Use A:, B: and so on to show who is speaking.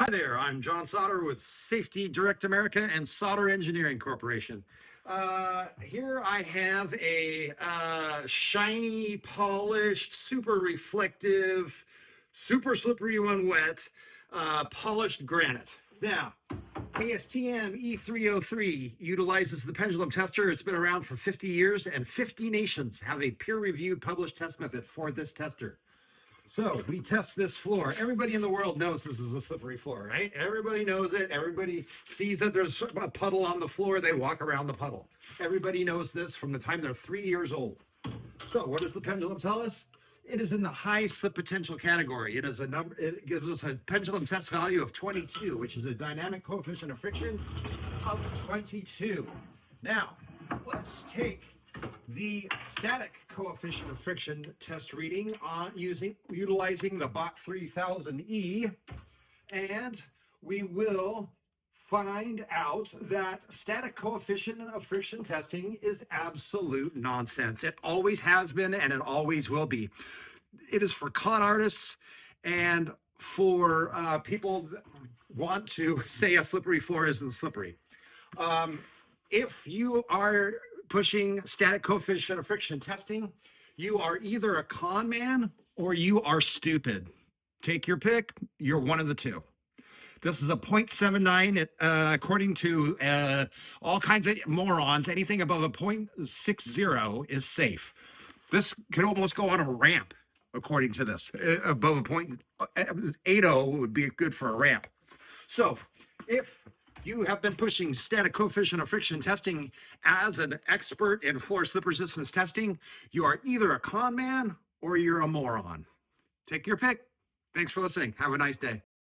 A: Hi there, I'm John Sotter with Safety Direct America and Sotter Engineering Corporation. Here I have a shiny, polished, super reflective, super slippery when wet, polished granite. Now, ASTM E303 utilizes the pendulum tester. It's been around for 50 years, and 50 nations have a peer-reviewed published test method for this tester. So we test this floor. Everybody in the world knows this is a slippery floor, right? Everybody knows it. Everybody sees that there's a puddle on the floor. They walk around the puddle. Everybody knows this from the time they're 3 years old. So what does the pendulum tell us? It is in the high slip potential category. It is a number. It gives us a pendulum test value of 22, which is a dynamic coefficient of friction of 22. Now, let's take the static coefficient of friction test reading on utilizing the BOT 3000E, and we will find out that static coefficient of friction testing is absolute nonsense. It always has been, and it always will be. It is for con artists and for people that want to say a slippery floor isn't slippery. If you are pushing static coefficient of friction testing, you are either a con man or you are stupid. Take your pick. You're one of the two. This is a 0.79. According to all kinds of morons, anything above a 0.60 is safe. This could almost go on a ramp, according to this. Above a 0.80 would be good for a ramp. So if you have been pushing static coefficient of friction testing as an expert in floor slip resistance testing, you are either a con man or you're a moron. Take your pick. Thanks for listening. Have a nice day.